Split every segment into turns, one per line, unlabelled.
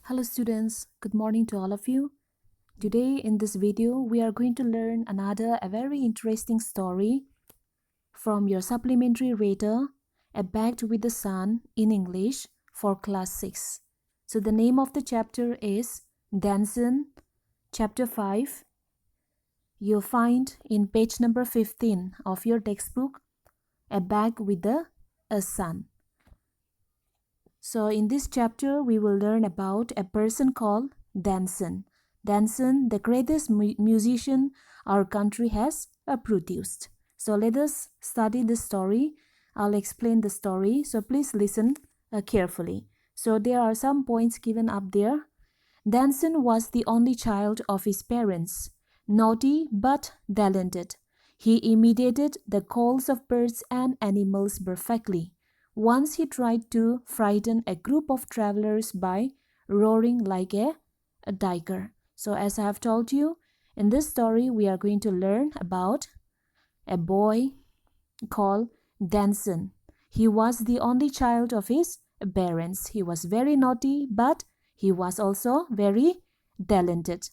Hello students, good morning to all of you. Today in this video we are going to learn a very interesting story from your supplementary reader, A Baked with the Sun in English for class 6. So the name of the chapter is Tansen, chapter 5. You'll find in page number 15 of your textbook, A Bag with the Sun. So in this chapter, we will learn about a person called Tansen. Tansen, the greatest musician our country has produced. So let us study the story. I'll explain the story. So please listen carefully. So there are some points given up there. Tansen was the only child of his parents, naughty but talented. He imitated the calls of birds and animals perfectly. Once he tried to frighten a group of travelers by roaring like a tiger. So as I have told you, in this story we are going to learn about a boy called Tansen. He was the only child of his parents. He was very naughty, but he was also very talented.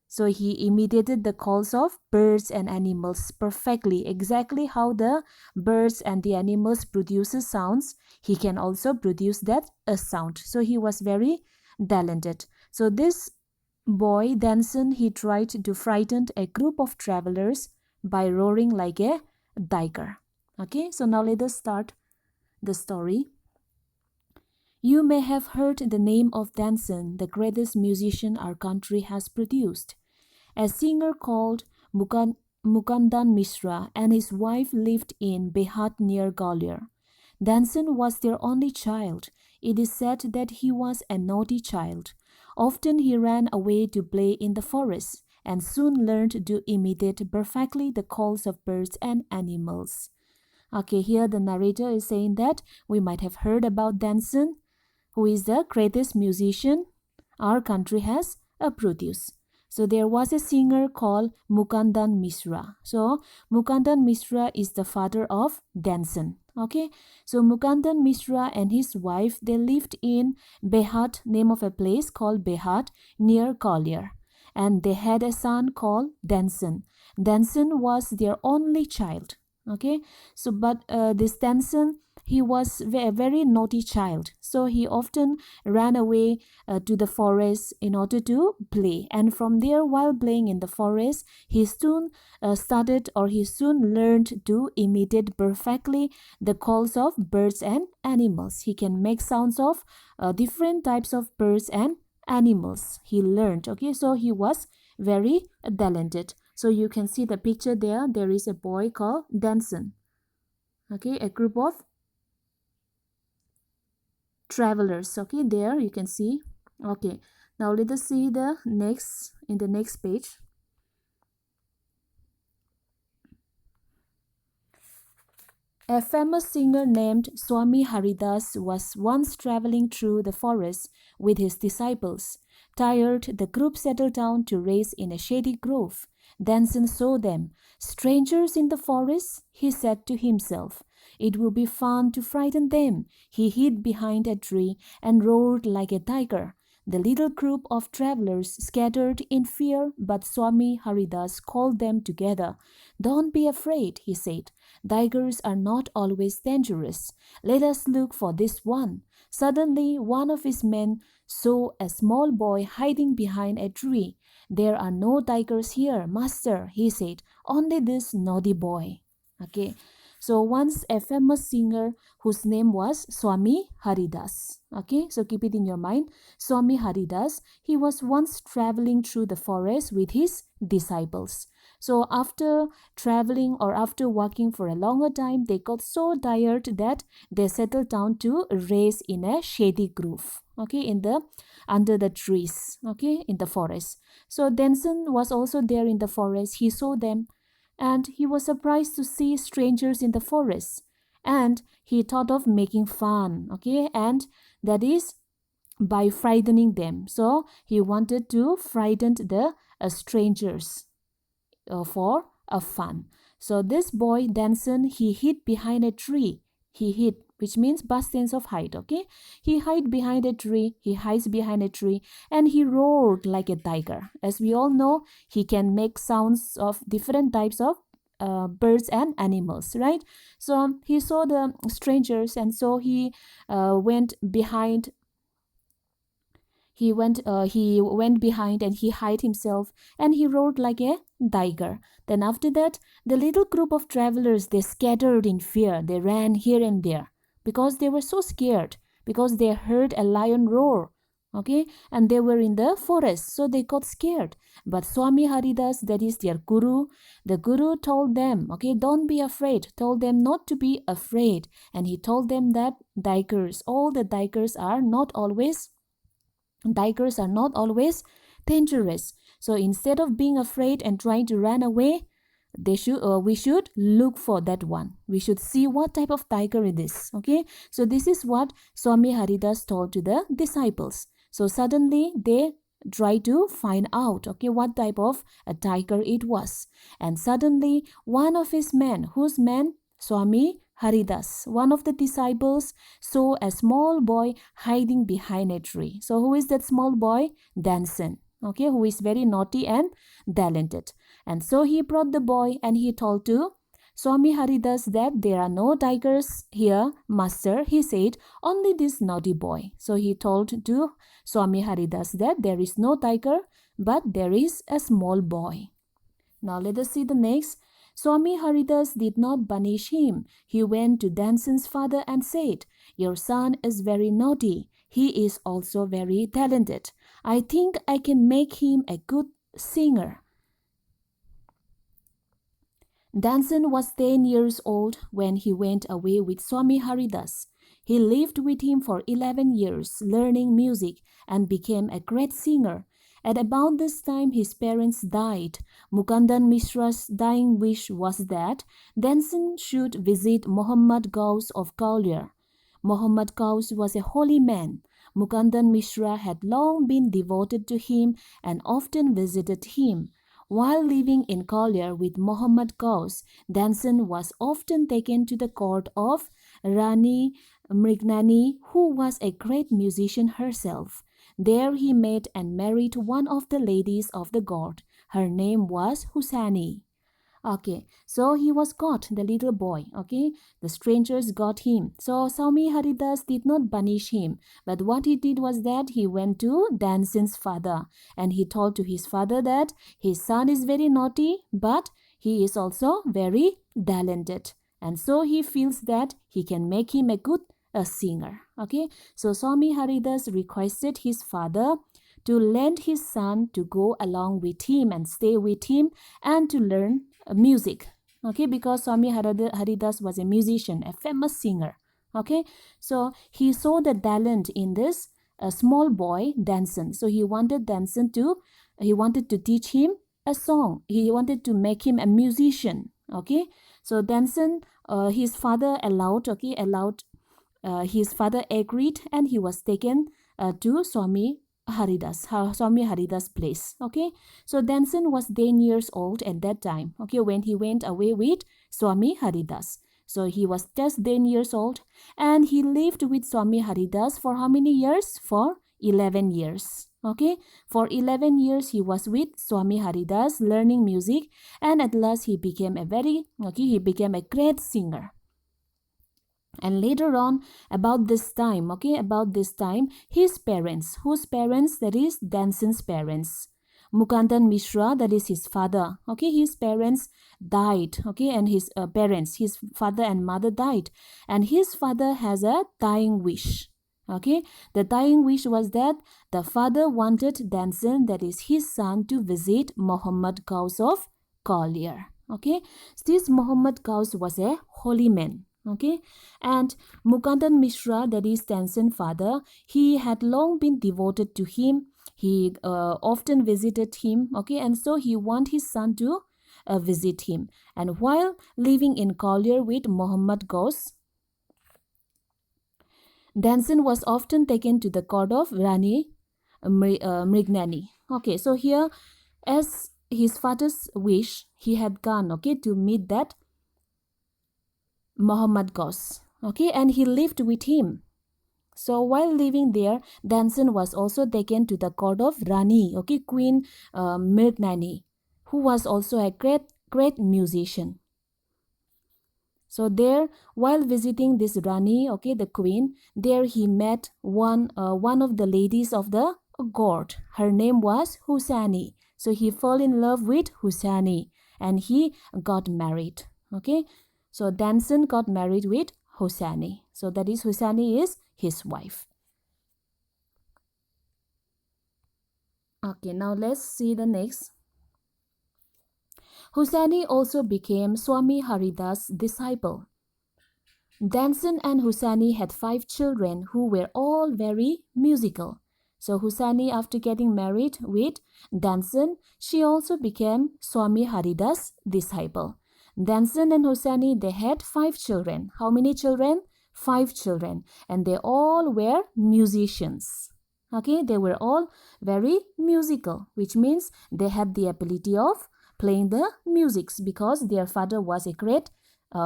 So he imitated the calls of birds and animals perfectly. Exactly how the birds and the animals produces sounds, he can also produce that a sound. So he was very talented. So this boy, Tansen, he tried to frighten a group of travelers by roaring like a tiger. Okay, so now let us start the story. You may have heard the name of Tansen, the greatest musician our country has produced. A singer called Mukandan Mishra and his wife lived in Behat near Gwalior. Tansen was their only child. It is said that he was a naughty child. Often he ran away to play in the forest and soon learned to imitate perfectly the calls of birds and animals. Okay, here the narrator is saying that we might have heard about Tansen, who is the greatest musician our country has produced. So there was a singer called Mukandan Mishra. So Mukandan Mishra is the father of Tansen. Okay, so Mukandan Mishra and his wife, they lived in Behat, name of a place called Behat near Gwalior, and they had a son called Tansen. Tansen was their only child. Okay, so but this Tansen, he was a very naughty child, so he often ran away to the forest in order to play, and from there, while playing in the forest, he soon learned to imitate perfectly the calls of birds and animals. He can make sounds of different types of birds and animals. He learned. Okay, so he was very talented. So you can see the picture there. There is a boy called Tansen. Okay, a group of travelers. Okay, there you can see. Okay, now let us see the next page. A famous singer named Swami Haridas was once traveling through the forest with his disciples. Tired, the group settled down to rest in a shady grove. Tansen saw them. Strangers in the forest, he said to himself. It will be fun to frighten them. He hid behind a tree and roared like a tiger. The little group of travelers scattered in fear, but Swami Haridas called them together. Don't be afraid, he said. Tigers are not always dangerous. Let us look for this one. Suddenly, one of his men saw a small boy hiding behind a tree. There are no tigers here, master, he said. Only this naughty boy. Okay. So once a famous singer whose name was Swami Haridas. Okay, so keep it in your mind. Swami Haridas, he was once traveling through the forest with his disciples. So after traveling or after walking for a longer time, they got so tired that they settled down to rest in a shady grove. Okay, under the trees. Okay, in the forest. So Tansen was also there in the forest. He saw them. And he was surprised to see strangers in the forest. And he thought of making fun, okay? And that is by frightening them. So he wanted to frighten the strangers for a fun. So this boy, Tansen, he hid behind a tree. He hid which means past tense of hide, okay? He hid behind a tree, he hides behind a tree, and he roared like a tiger. As we all know, he can make sounds of different types of birds and animals, right? So he saw the strangers, and so he went behind. He went behind and he hid himself, and he roared like a tiger. Then after that, the little group of travelers, they scattered in fear. They ran here and there because they were so scared, because they heard a lion roar. Okay, and they were in the forest, so they got scared. But Swami Haridas, that is their guru, the guru told them, okay, don't be afraid, told them not to be afraid. And he told them that all the tigers are not always dangerous. So instead of being afraid and trying to run away, we should look for that one. We should see what type of tiger it is. Okay, so this is what Swami Haridas told to the disciples. So suddenly they try to find out, okay, what type of a tiger it was. And suddenly one of his men, whose man? Swami Haridas, one of the disciples, saw a small boy hiding behind a tree. So who is that small boy? Tansen, okay, who is very naughty and talented. And so he brought the boy and he told to Swami Haridas that there are no tigers here, master. He said, only this naughty boy. So he told to Swami Haridas that there is no tiger, but there is a small boy. Now let us see the next. Swami Haridas did not punish him. He went to Tansen's father and said, your son is very naughty. He is also very talented. I think I can make him a good singer. Tansen was 10 years old when he went away with Swami Haridas. He lived with him for 11 years, learning music, and became a great singer. At about this time, his parents died. Mukandan Mishra's dying wish was that Tansen should visit Muhammad Ghaus of Kaulier. Muhammad Ghaus was a holy man. Mukandan Mishra had long been devoted to him and often visited him. While living in Kaulier with Muhammad Ghaus, Tansen was often taken to the court of Rani Mrignani, who was a great musician herself. There he met and married one of the ladies of the court. Her name was Husani. Okay, so he was caught, the little boy, okay? The strangers got him. So Swami Haridas did not punish him. But what he did was that he went to Tansen's father. And he told to his father that his son is very naughty, but he is also very talented. And so he feels that he can make him a good singer. Okay, so Swami Haridas requested his father to lend his son to go along with him and stay with him and to learn music. Okay, because Swami Haridas was a musician, a famous singer. Okay, so he saw the talent in this small boy Tansen. So he wanted to teach him a song. He wanted to make him a musician. Okay, so Tansen, his father his father agreed, and he was taken to Swami Haridas' place. Okay, so Tansen was 10 years old at that time. Okay, when he went away with Swami Haridas. So he was just 10 years old, and he lived with Swami Haridas for how many years? For 11 years. Okay, for 11 years he was with Swami Haridas learning music, and at last he became a great singer. And later on, about this time, his parents, whose parents? That is Tansen's parents. Mukandan Mishra, that is his father. Okay, his parents died. Okay, and his father and mother died. And his father has a dying wish. Okay, the dying wish was that the father wanted Tansen, that is his son, to visit Muhammad Ghaus of Kaulier. Okay, this Muhammad Ghaus was a holy man. Okay, and Mukandan Mishra, that is Tansen's father, he had long been devoted to him. He often visited him. Okay, and so he wanted his son to visit him. And while living in Kaulier with Muhammad Ghaus, Tansen was often taken to the court of Rani Mrignani. Okay, so here, as his father's wish, he had gone, okay, to meet that Muhammad Ghaus. Okay, and he lived with him. So while living there, Tansen was also taken to the court of Rani, okay, Queen Mirgnani, who was also a great musician. So there, while visiting this Rani, okay, the queen, there he met one of the ladies of the court. Her name was Husani. So he fell in love with Husani and he got married. Okay, so Tansen got married with Husani. So that is Husani is his wife. Okay, now let's see the next. Husani also became Swami Haridas' disciple. Tansen and Husani had 5 children who were all very musical. So Husani, after getting married with Tansen, she also became Swami Haridas' disciple. Tansen and Husani, they had 5 children. How many children? 5 children. And they all were musicians. Okay, they were all very musical, which means they had the ability of playing the musics because their father was a great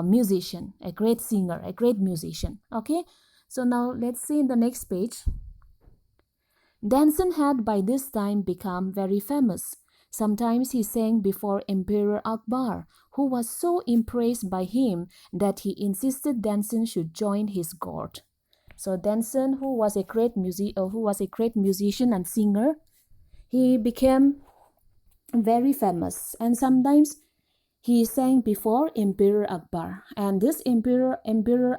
musician, a great singer, a great musician. Okay, so now let's see in the next page. Tansen had by this time become very famous. Sometimes he sang before Emperor Akbar, who was so impressed by him that he insisted Tansen should join his court. So Tansen, who was a great musician and singer, he became very famous, and sometimes he sang before Emperor Akbar. And this Emperor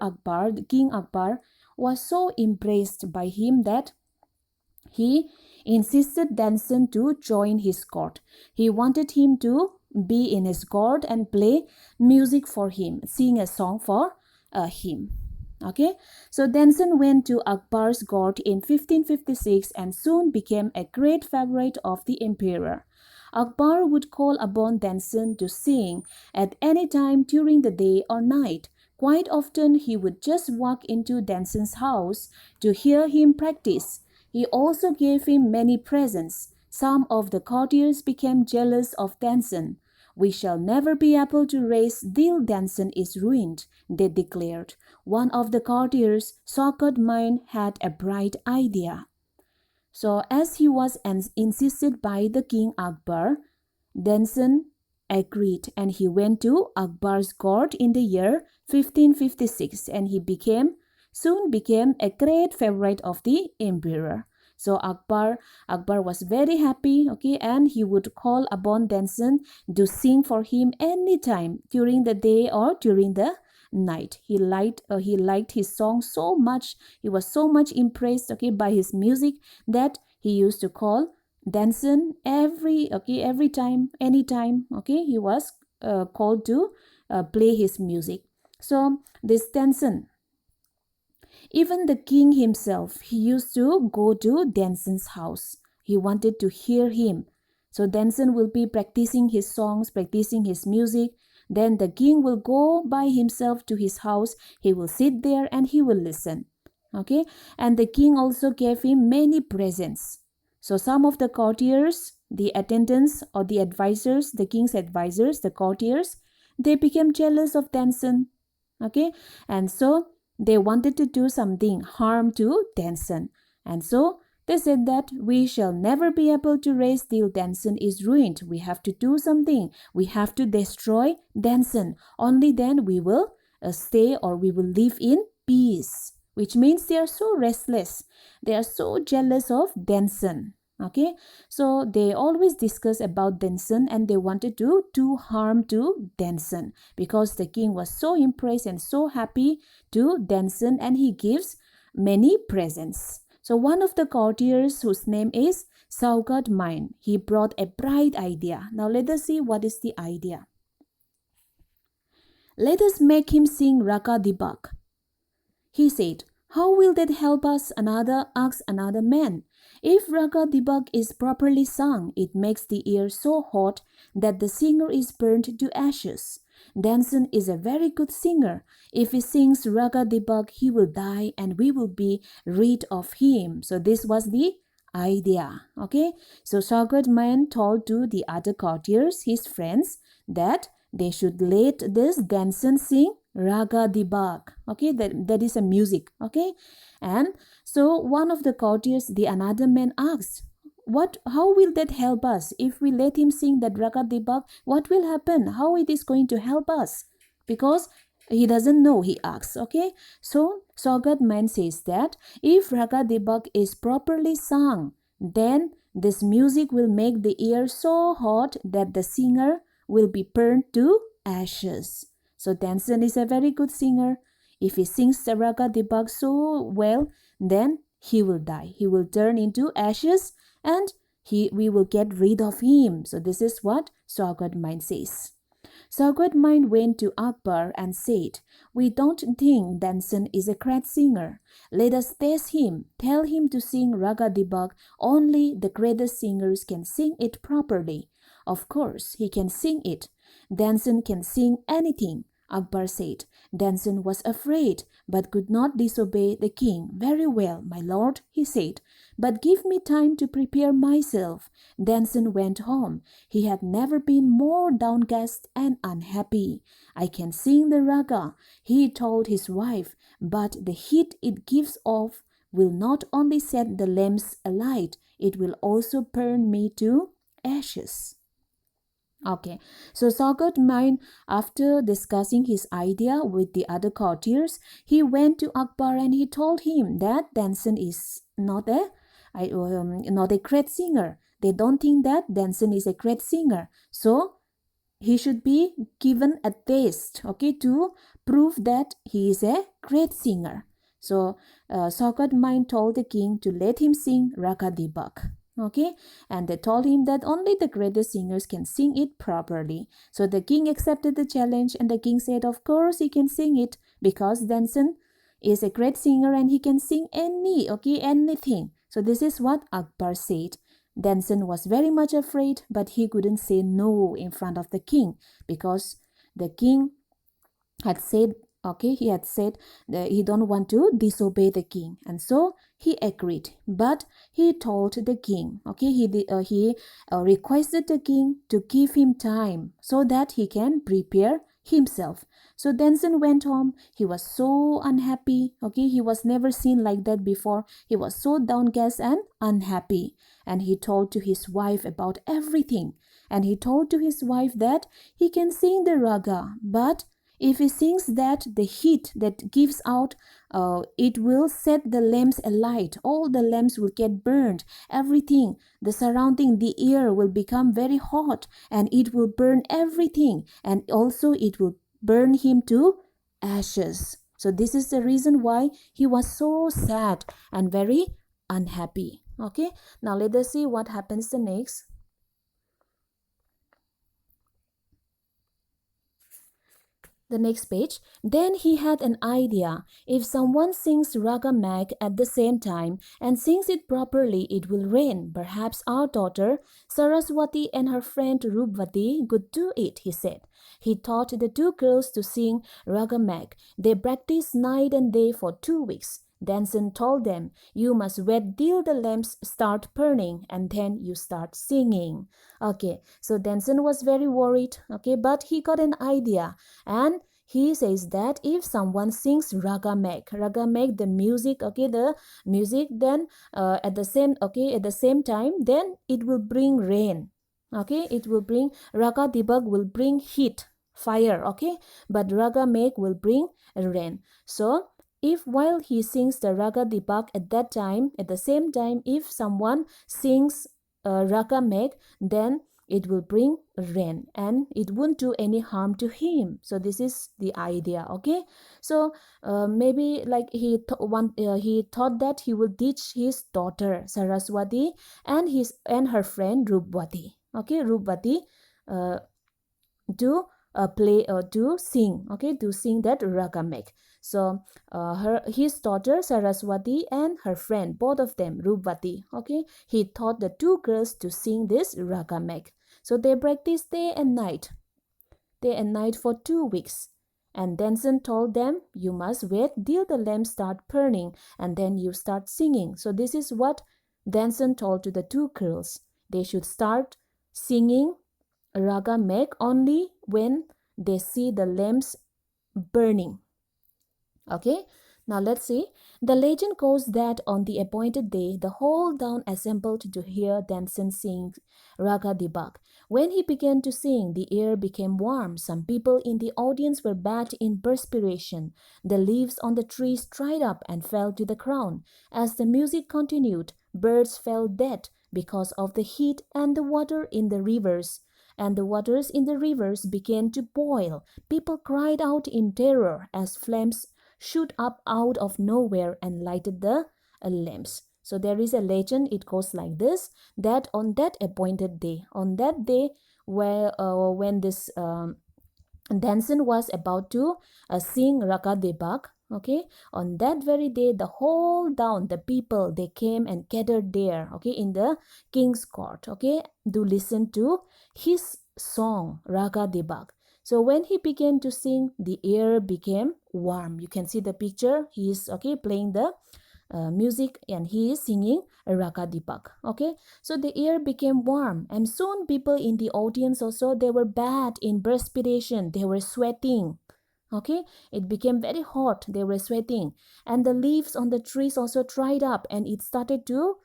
Akbar, King Akbar, was so impressed by him that he insisted Tansen to join his court. He wanted him to be in his court and play music for him, sing a song for him. Okay, so Tansen went to Akbar's court in 1556 and soon became a great favorite of the emperor. Akbar would call upon Tansen to sing at any time during the day or night. Quite often he would just walk into Tansen's house to hear him practice. He also gave him many presents. Some of the courtiers became jealous of Tansen. "We shall never be able to raise till Tansen is ruined," they declared. One of the courtiers, Shaukat Mine, had a bright idea. So as he was insisted by the King Akbar, Tansen agreed and he went to Akbar's court in the year 1556 and he soon became a great favorite of the emperor. So Akbar was very happy, okay, and he would call upon Tansen to sing for him anytime during the day or during the night. He liked his song so much. He was so much impressed, okay, by his music that he used to call Tansen every time, anytime, okay, he was called to play his music. So this Tansen, even the king himself, he used to go to Tansen's house. He wanted to hear him. So Tansen will be practicing his songs, practicing his music. Then the king will go by himself to his house. He will sit there and he will listen. Okay? And the king also gave him many presents. So some of the courtiers, the attendants or the advisors, the king's advisors, the courtiers, they became jealous of Tansen. Okay? And so they wanted to do something harm to Tansen. And so they said that we shall never be able to raise till Tansen is ruined. We have to do something. We have to destroy Tansen. Only then we will stay or we will live in peace. Which means they are so restless. They are so jealous of Tansen. Okay, so they always discuss about Tansen and they wanted to do harm to Tansen because the king was so impressed and so happy to Tansen and he gives many presents. So one of the courtiers whose name is Shaukat Mine, he brought a bright idea. Now let us see what is the idea. "Let us make him sing Raga Dibak," he said. "How will that help us?" asked another man. "If Raga Dibak is properly sung, it makes the air so hot that the singer is burnt to ashes. Tansen is a very good singer. If he sings Raga Dibak, he will die and we will be rid of him." So this was the idea. Okay. So Shaukat Man told to the other courtiers, his friends, that they should let this Tansen sing raga dibak. Okay, that is a music. Okay, and so one of the courtiers, the another man asked, how will that help us if we let him sing that raga dibak? What will happen? How it is going to help us? Because he doesn't know, he asks. Okay, so Sogat man says that if raga dibak is properly sung, then this music will make the ear so hot that the singer will be burned to ashes. So Tansen is a very good singer. If he sings the raga dibak so well, then he will die. He will turn into ashes, and we will get rid of him. So this is what Sogat mind says. Sogat mind went to Akbar and said, "We don't think Tansen is a great singer. Let us test him. Tell him to sing Raga Dibak. Only the greatest singers can sing it properly." "Of course, he can sing it. Tansen can sing anything," Akbar said. Tansen was afraid, but could not disobey the king. "Very well, my lord," he said, "but give me time to prepare myself." Tansen went home. He had never been more downcast and unhappy. "I can sing the raga," he told his wife, "but the heat it gives off will not only set the lamps alight, it will also burn me to ashes." Okay, so Sogat mind, after discussing his idea with the other courtiers, he went to Akbar and he told him that Tansen is not a great singer. They don't think that Tansen is a great singer. So he should be given a test, okay, to prove that he is a great singer. So Sogat mind told the king to let him sing Raga Dibak. Okay, and they told him that only the greatest singers can sing it properly. So the king accepted the challenge, and the king said, "Of course he can sing it, because Tansen is a great singer and he can sing anything." So this is what Akbar said. Tansen was very much afraid, but he couldn't say no in front of the king, because the king had said, he had said that he don't want to disobey the king, and so he agreed. But he told the king, he requested the king to give him time so that he can prepare himself. So Tansen went home. He was so unhappy. He was never seen like that before. He was so downcast and unhappy, and he told to his wife about everything. And he told to his wife that he can sing the raga, but if he sings that, the heat that gives out, it will set the lamps alight. All the lamps will get burned. Everything, the surrounding, the air will become very hot, and it will burn everything. And also it will burn him to ashes. So this is the reason why he was so sad and very unhappy. Okay, now let us see what happens the next. The next page. Then he had an idea. If someone sings Raga Mag at the same time and sings it properly, it will rain. Perhaps our daughter Saraswati and her friend Rupvati could do it, he said. He taught the two girls to sing Raga Mag. They practiced night and day for 2 weeks. Tansen told them, "You must wait till the lamps start burning, and then you start singing." Okay, so Tansen was very worried, but he got an idea, and he says that if someone sings Raga Meg, the music, the music, then at the same time, then it will bring rain. It will bring, Raga Dibak will bring heat, fire, but Raga Meg will bring rain. So if while he sings the Raga Dibak at the same time, if someone sings Raga Meg, then it will bring rain and it won't do any harm to him. So this is the idea. So maybe like he thought that he will teach his daughter Saraswati and her friend Rupvati. Rupvati to play to sing that Ragamek. So his daughter Saraswati and her friend, both of them, Rupvati, he taught the two girls to sing this Ragamek. So they practiced day and night for 2 weeks. And Tansen told them, "You must wait till the lamps start burning, and then you start singing." So this is what Tansen told to the two girls. They should start singing Raga Meg only when they see the lamps burning. Okay, now let's see. The legend goes that on the appointed day, the whole town assembled to hear Tansen sing Raga Dibak. When he began to sing, the air became warm. Some people in the audience were bathed in perspiration. The leaves on the trees dried up and fell to the ground. As the music continued, birds fell dead because of the heat, and the water in the rivers began to boil. People cried out in terror as flames shoot up out of nowhere and lighted the lamps. So there is a legend. It goes like this: that on that appointed day, on that day when this Tansen was about to sing Raka Debak. Okay, on that very day, the whole town, the people, they came and gathered there. Okay, in the king's court. Okay, to listen to his song Raka Debak. So when he began to sing, the air became warm. You can see the picture. He is playing the music and he is singing Raka Dipak. Okay, so the air became warm, and soon people in the audience also, they were bathed in perspiration. They were sweating. Okay, it became very hot. They were sweating, and the leaves on the trees also dried up, and it started to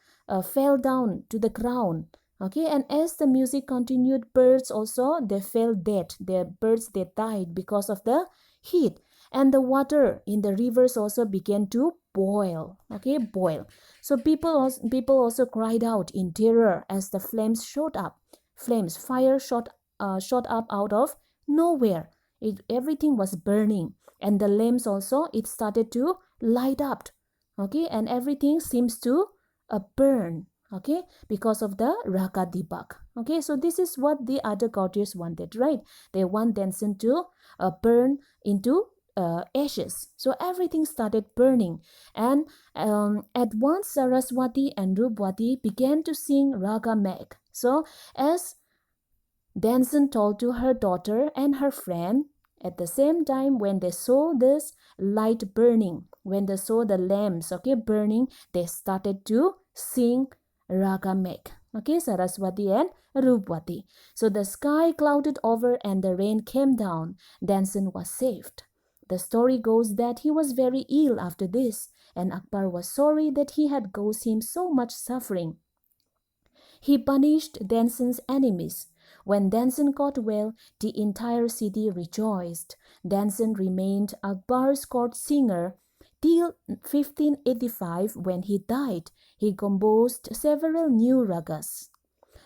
fell down to the ground. Okay, and as the music continued, birds also, they fell dead. The birds, they died because of the heat, and the water in the rivers also began to boil. Okay, boil. So people also cried out in terror as the flames shot up. Fire shot up out of nowhere. Everything was burning, and the lamps also, it started to light up. Okay, and everything seems to burn. Okay, because of the Raka Dibak. Okay, so this is what the other courtiers wanted, right? They want Tansen to burn into ashes. So everything started burning, and at once Saraswati and Rupwati began to sing Raga Meg. So as Tansen told to her daughter and her friend, at the same time, when they saw this light burning, when they saw the lamps burning, they started to sing Raga Meg. Okay, Saraswati and Rupwati. So the sky clouded over and the rain came down. Tansen was saved. The story goes that he was very ill after this, and Akbar was sorry that he had caused him so much suffering. He punished Tansen's enemies. When Tansen got well, the entire city rejoiced. Tansen remained Akbar's court singer till 1585. When he died, he composed several new ragas.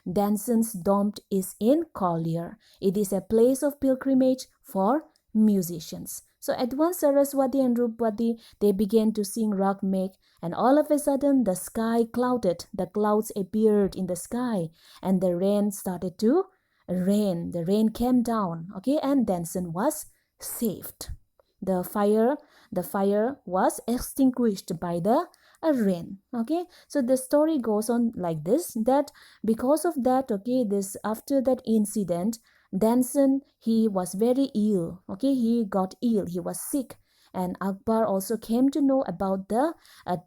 Tansen's tomb is in Collier. It is a place of pilgrimage for musicians. So at once Saraswati and Rupwati, they began to sing Rag Meg, and all of a sudden the sky clouded. The clouds appeared in the sky, and the rain started to rain. The rain came down, okay, and Tansen was saved. The fire was extinguished by the rain. Okay, so the story goes on like this, that because of that, okay, this after that incident, Tansen, he was very ill. Okay, he got ill, he was sick, and Akbar also came to know about the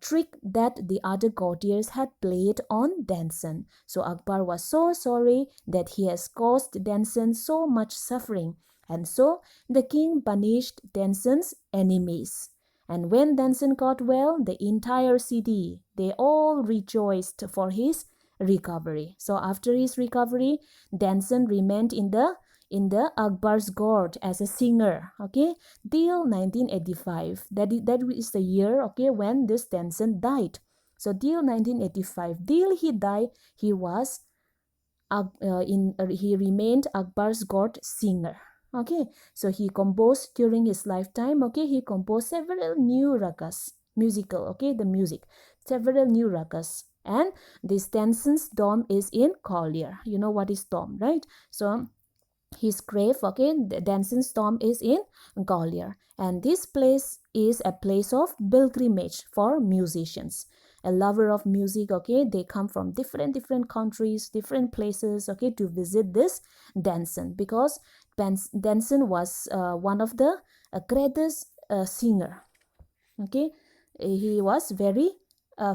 trick that the other courtiers had played on Tansen. So Akbar was so sorry that he has caused Tansen so much suffering, and so the king punished Tansen's enemies. And when Tansen got well, the entire city, they all rejoiced for his recovery. So after his recovery, Tansen remained in the Akbar's court as a singer, okay, till 1985. That is the year, okay, when this Tansen died. So till 1985, till he died, he was he remained Akbar's court singer. Okay, so he composed during his lifetime, okay, he composed several new ragas, musical, okay, the music, several new ragas. And this Tansen's tomb is in Collier. You know what is tomb, right? So his grave, okay, Tansen's tomb is in Collier, and this place is a place of pilgrimage for musicians. A lover of music, okay, they come from different countries, different places, okay, to visit this Tansen, because Tansen was one of the greatest singer. Okay, he was very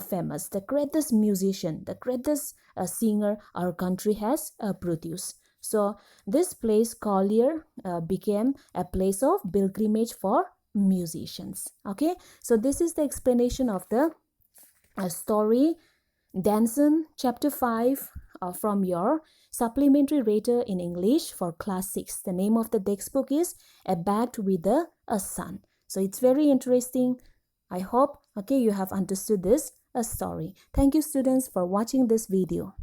famous, the greatest musician, the greatest singer our country has produced. So this place Collier became a place of pilgrimage for musicians. Okay, so this is the explanation of the story Tansen chapter 5 from your supplementary reader in English for class 6. The name of the textbook is A Bat with a Sun. So it's very interesting. I hope you have understood this story. Thank you students for watching this video.